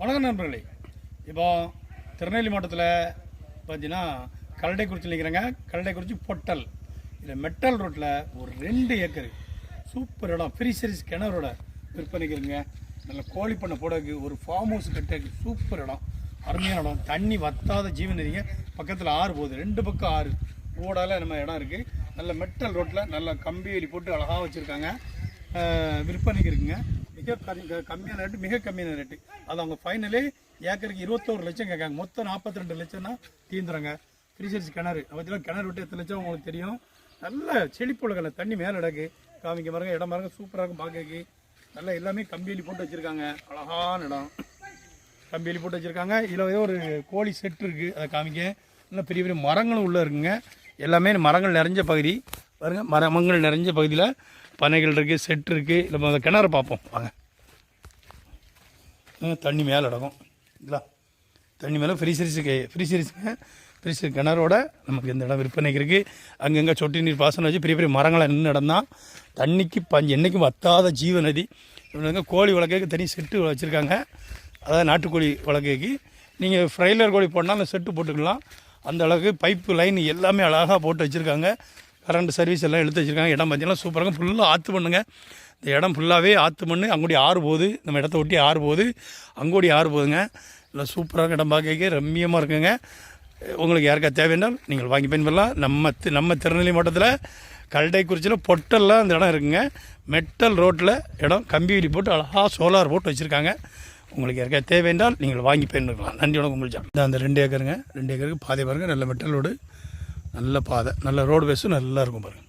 வணக்கம் நண்பர்களே. இப்போ திருநெல்வேலி மாவட்டத்தில் பார்த்தீங்கன்னா கல்லடைக்குறிச்சி நிற்கிறாங்க. கல்லடைக்குறிச்சி பொட்டல் இதில் மெட்டல் ரோட்டில் ஒரு 2 ஏக்கர் சூப்பர் இடம். ஃப்ரீ சர்வீஸ் கிணறோட விற்பனைக்கு இருக்குங்க. நல்ல கோழி பண்ணை போடக்கு ஒரு ஃபார்ம் ஹவுஸ் கட்டக்கு சூப்பர் இடம், அருமையான இடம். தண்ணி வத்தாத ஜீவன் நதிங்க. பக்கத்தில் ஆறு போகுது, 2 பக்கம் ஆறு ஓடால நம்ம இடம் இருக்குது. நல்ல மெட்டல் ரோட்டில் நல்ல கம்பி வேலி போட்டு அழகாக வச்சுருக்காங்க. விற்பனைக்கு இருக்குங்க. மிக கம்மியான ரேட்டு, மிக கம்மியான ரேட்டு. அது அவங்க ஃபைனலே ஏக்கருக்கு 21 லட்சம் கேட்காங்க. மொத்தம் 42 லட்சம்னா தீந்துறாங்க. ஃப்ரீ சர்வீஸ் கிணறு அப்போலாம் கிணறு விட்டு எத்தனை லட்சம் உங்களுக்கு தெரியும். நல்ல செழிப்புலகல தண்ணி மேலே இடக்கு காமிக்க பாருங்க. இடம் பாருங்க, சூப்பராக இருக்கும் பார்க்கறதுக்கு. நல்லா எல்லாமே கம்பியலி போட்டு வச்சுருக்காங்க. அழகான இடம், கம்பியலி போட்டு வச்சுருக்காங்க. இதில் ஏதோ ஒரு கோழி செட் இருக்குது, அதை காமிக்க. இன்னும் பெரிய பெரிய மரங்களும் உள்ளே இருக்குங்க. எல்லாமே மரங்கள் நிறைஞ்ச பகுதி பாருங்க. மரங்கள் நிறைஞ்ச பகுதியில் பனைகள் இருக்குது, செட் இருக்குது. நம்ம அந்த கிணறு பார்ப்போம் வாங்க. தண்ணி மேலே இடக்கும் இல்லைங்களா, தண்ணி மேலே ஃப்ரீ சர்வீஸ் கிணறோட நமக்கு இந்த இடம் விற்பனைக்கு இருக்குது. அங்கங்கே சொட்டு நீர் பாசனம் வச்சு பெரிய பெரிய மரங்களை நின்று இடம் தான். தண்ணிக்கு என்றைக்கும் வத்தாத ஜீவ நதி. இவங்க கோழி வளர்க்க தனி செட்டு வச்சுருக்காங்க. அதாவது நாட்டுக்கோழி வளர்க்கைக்கு நீங்கள் ஃப்ரைலர் கோழி போடனால் அந்த செட்டு போட்டுக்கலாம். அந்த அளவுக்கு பைப்பு லைன் எல்லாமே அழகாக போட்டு வச்சுருக்காங்க. கரண்ட் சர்வீஸ் எல்லாம் எடுத்து வச்சுருக்காங்க. இடம் பார்த்தீங்கன்னா சூப்பராக ஃபுல்லாக ஆற்று பண்ணுங்க. இந்த இடம் ஃபுல்லாகவே ஆற்று மண். அங்கோடி ஆறு போகுது, நம்ம இடத்த ஒட்டி ஆறு போகுது, அங்கோடி ஆறு போகுதுங்க. இல்லை சூப்பராக இடம் பார்க்க ரம்மியமாக இருக்குங்க. உங்களுக்கு யாருக்கா தேவைன்றால் நீங்கள் வாங்கி பயன்பெறலாம். நம்ம திருநெல்வேலி மாவட்டத்தில் கல்லடைக்குறிச்சியில் பொட்டலில் அந்த இடம் இருக்குங்க. மெட்டல் ரோட்டில் இடம் கம்பி வேலி போட்டு அழகாக சோலார் போட்டு வச்சுருக்காங்க. உங்களுக்கு யாருக்கா தேவைன்றால் நீங்கள் வாங்கி பயன்பெறலாம். நன்றி வணக்கம். உங்களுக்கு அந்த 2 ஏக்கருங்க. 2 ஏக்கருக்கு பாதை பாருங்கள். நல்ல மெட்டல் ரோடு, நல்ல பாதை, நல்ல ரோடு பேஸும் நல்லா இருக்கும் பாருங்கள்.